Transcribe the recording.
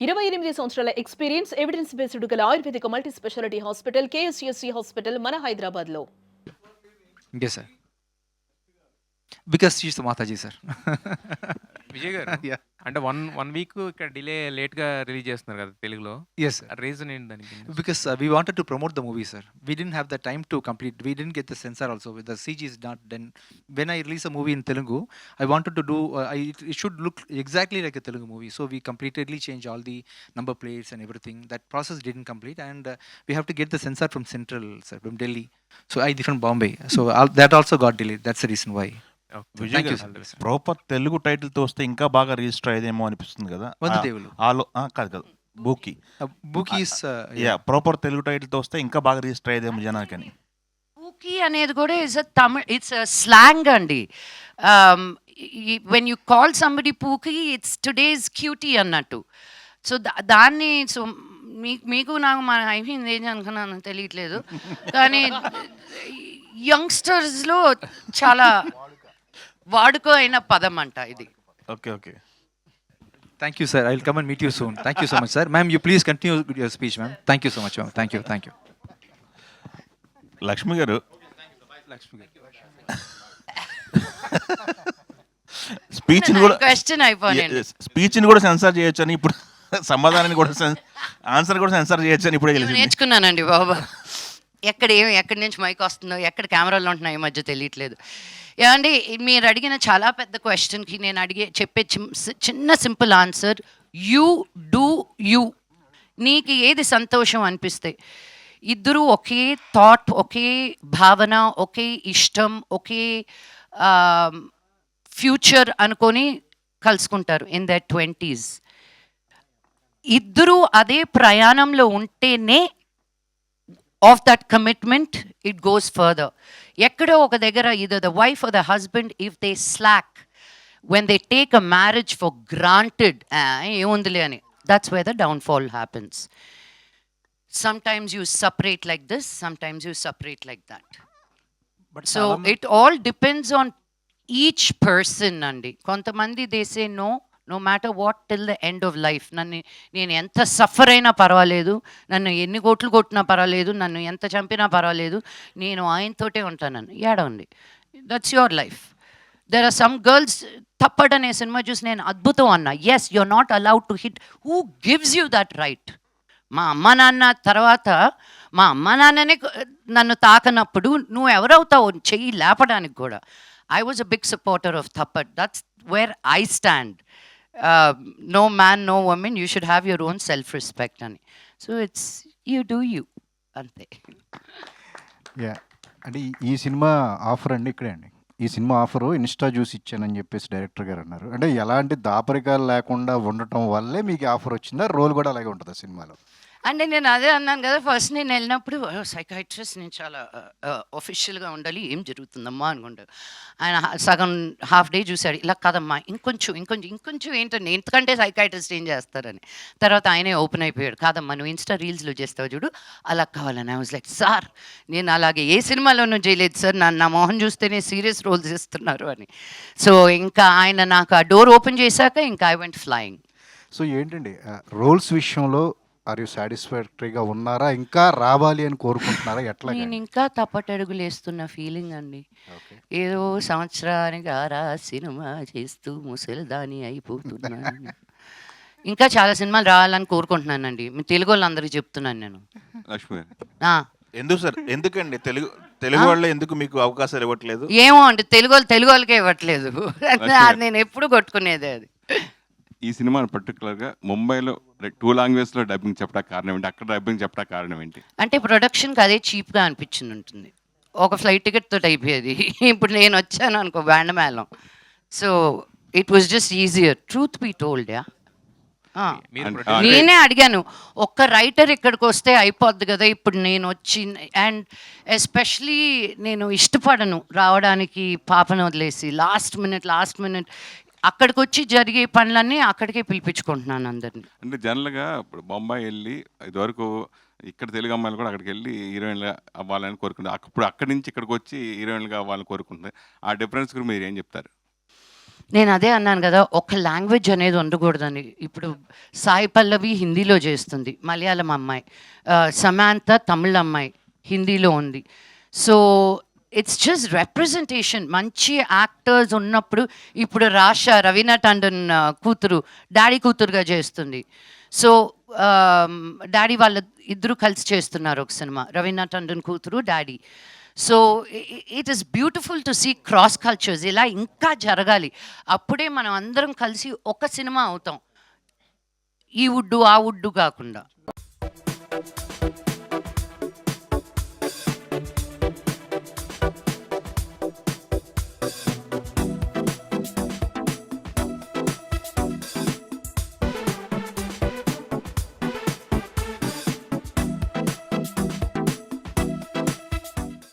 28 సంవత్సరాల experience, evidence based గల Ayurvedic multi specialty hospital KSCSC hospital మన హైదరాబాద్‌లో. Yes, sir. Because she's the Mataji, sir. Vijay గారు Yeah. అంటే వన్ వీక్ ఇక్కడ లేట్గా రిలీజ్ చేస్తున్నారు కదా తెలుగులో. Yes, sir. రీజన్ ఏంటి దానికి? Because we wanted to promote the movie, sir. We didn't have the time to complete. We didn't get the censor also. The CG is not done. When I release a movie in Telugu, I wanted to do. It should look exactly like a Telugu movie. So we completely changed all the number plates and everything. That process didn't complete, and we have to get the censor from Central, sir, from Delhi. So I from Bombay. So that also got delayed. That's the reason why. Vijay Thank you, గారు sir. Proper Telugu టైటిల్తో వస్తే ఇంకా బాగా register అయ్యేదేమో అనిపిస్తుంది కదా. వందదేవులు. కాదు కాదు బూకీ. Book is yeah proper Telugu టైటిల్తో వస్తే ఇంకా బాగా రిజిస్టర్ అయ్యేదేమో జనానికని. పూకీ అనేది కూడా ఇట్స్ స్లాంగ్ అండి. When you call somebody pookie it's today's cutie అన్నట్టు. సో దాన్ని సో మీకు నాకు మన అయిపోయింది ఏం అనుకున్నాను తెలియట్లేదు, కానీ యంగ్స్టర్స్లో చాలా వాడుక అయిన పదం అంట ఇది. Okay okay. Thank you, sir. I will come and meet you soon. Thank you so much, sir. Ma'am, you please continue your speech, ma'am. Thank you so much, ma'am. Thank you. Thank you. Lakshmi గారు స్పీచ్ని కూడా question అయిపోయింది. స్పీచ్ని కూడా censor చేయొచ్చు అని ఇప్పుడు, సమాధానాన్ని కూడా answer కూడా సెన్సార్ చేయొచ్చు అని ఇప్పుడే తెలిసింది. నేర్చుకున్నానండి బాబా. ఎక్కడి నుంచి మైక్ వస్తుందో, ఎక్కడ కెమెరాలు ఉంటున్నాయో ఈ మధ్య తెలియట్లేదు. ఏమండి, మీరు అడిగిన చాలా పెద్ద క్వశ్చన్కి నేను చెప్పే చిన్న simple answer, you do you. నీకు ఏది సంతోషం అనిపిస్తే, ఇద్దరూ ఒకే థాట్, ఒకే భావన, ఒకే ఇష్టం, ఒకే ఫ్యూచర్ అనుకొని కలుసుకుంటారు ఇన్ దర్ 20s. ఇద్దరూ అదే ప్రయాణంలో ఉంటేనే of that commitment it goes further. Ekkado oka degara either the wife or the husband, if they slack, when they take a marriage for granted, emundile ani, that's where the downfall happens. Sometimes you separate like this, sometimes you separate like that. But So it all depends on each person andi. Kontamandi they say no matter what till the end of life. నేను ఎంత suffer అయినా పర్వాలేదు, నన్ను ఎన్ని కోట్లు కొట్టినా పర్వాలేదు, నన్ను ఎంత చంపినా పర్వాలేదు, నేను ఆయనతోటే ఉంటానని. ఏడండి, that's your life. There are some girls, Thappad అనే సినిమా చూసి నేను అద్భుతం అన్నా. Yes, you're not allowed to hit. Who gives you that right? మా అమ్మ నాన్న తర్వాత మా అమ్మ నాన్ననే నన్ను తాకనప్పుడు నువ్వు ఎవరవుతావు చెయ్యి లేపడానికి కూడా. I was a big supporter of Thappad. That's where I stand. No man, no woman, you should have your own self-respect ani. So it's you do you ante. Yeah అంటే ఈ సినిమా ఆఫర్ అండి ఇక్కడే అండి. ఈ సినిమా ఆఫరు ఇన్స్టా చూసి ఇచ్చానని చెప్పేసి director గారు అన్నారు. అంటే ఎలాంటి దాపరికాలు లేకుండా ఉండటం వల్లే మీకు ఆఫర్ వచ్చిందా? రోల్ కూడా అలాగే ఉంటుందా సినిమాలో? అంటే నేను అదే అన్నాను కదా, ఫస్ట్ నేను వెళ్ళినప్పుడు సైకాట్రిస్ట్, నేను చాలా ఒఫిషియల్గా ఉండాలి, ఏం జరుగుతుందమ్మా అనుకుంటా. ఆయన సగం హాఫ్ డే చూశాడు, ఇలా కాదమ్మా ఇంకొంచెం ఏంటండి, ఎందుకంటే సైకాట్రిస్ట్ ఏం చేస్తారని. తర్వాత ఆయనే ఓపెన్ అయిపోయాడు, కాదమ్మా నువ్వు ఇన్స్టా రీల్స్లో చేస్తావు చూడు, అలా కావాలని. ఐ వాజ్ లైక్, సార్ నేను అలాగే ఏ సినిమాలోనూ చేయలేదు సార్, నా మొహం చూస్తేనే సీరియస్ రోల్స్ ఇస్తున్నారు అని. సో ఇంకా ఆయన నాకు ఆ డోర్ ఓపెన్ చేశాక ఇంకా ఐ వెంట్ ఫ్లయింగ్. సో ఏంటండి రోల్స్ విషయంలో ఆర్ యూ సాటిస్ఫాక్టరీగా ఉన్నారా? ఇంకా రావాలి అని కోరుకుంటున్నారా? ఎట్లా? నేను ఇంకా తప్పటడుగులు వేస్తున్న ఫీలింగ్ అండి. ఏదో సంవత్సరానికి ఆరా సినిమా చేస్తూ ముసలిదాని అయిపోతున్నాను. ఇంకా చాలా సినిమాలు రావాలని కోరుకుంటున్నానండి. మీ తెలుగు వాళ్ళందరికీ చెప్తున్నాను నేను. లక్ష్మి ఎందుకు సార్, ఎందుకండి తెలుగు వాళ్ళు ఎందుకు మీకు అవకాశాలు ఇవ్వట్లేదు? ఏమో అండి, తెలుగు వాళ్ళకే ఇవ్వట్లేదు. అది నేను ఎప్పుడు కొట్టుకునేది అది. ఈ సినిమా పర్టికులర్గా ముంబైలో 2 లాంగ్వేజ్లో డబ్బింగ్ చెప్పడానికి కారణం ఏంటి? అక్కడ డబ్బింగ్ చెప్పడానికి కారణం ఏంటి? అంటే ప్రొడక్షన్కి అదే చీప్గా అనిపించింది ఉంటుంది. ఒక ఫ్లైట్ టికెట్ తోటి అయిపోయేది. ఇప్పుడు నేను వచ్చాను అనుకో బ్యాండ్ మేళం. So it was just easier, truth be told. Yeah, నేనే అడిగాను, ఒక్క రైటర్ ఇక్కడికి వస్తే అయిపోద్ది కదా. ఇప్పుడు నేను వచ్చి, అండ్ ఎస్పెషలీ నేను ఇష్టపడను రావడానికి పాపను వదిలేసి లాస్ట్ మినిట్ అక్కడికి వచ్చి జరిగే పనులన్నీ అక్కడికే పిలిపించుకుంటున్నాను అందరినీ. అంటే జనరల్గా ఇప్పుడు బొంబాయి వెళ్ళి ఇదివరకు ఇక్కడ తెలుగు అమ్మాయిలు కూడా అక్కడికి వెళ్ళి హీరోయిన్లు అవ్వాలని కోరుకుంటారు. అప్పుడు అక్కడి నుంచి ఇక్కడికి వచ్చి హీరోయిన్లుగా అవ్వాలని కోరుకుంటుంది. ఆ డిఫరెన్స్ గురించి మీరు ఏం చెప్తారు? నేను అదే అన్నాను కదా, ఒక లాంగ్వేజ్ అనేది ఉండకూడదని. ఇప్పుడు సాయి పల్లవి హిందీలో చేస్తుంది, మలయాళం అమ్మాయి, సమాంత తమిళ అమ్మాయి హిందీలో ఉంది. So it's just representation. మంచి యాక్టర్స్ ఉన్నప్పుడు, ఇప్పుడు రవీనా టండన్ కూతురు డాడీ కూతురుగా చేస్తుంది. సో డాడీ వాళ్ళ ఇద్దరు కలిసి చేస్తున్నారు ఒక సినిమా, రవీనా టండన్ కూతురు daddy. So it is beautiful to see cross cultures. ఇలా ఇంకా జరగాలి, అప్పుడే మనం అందరం కలిసి ఒక సినిమా అవుతాం, ఈ వుడ్డు ఆ వుడ్డు కాకుండా.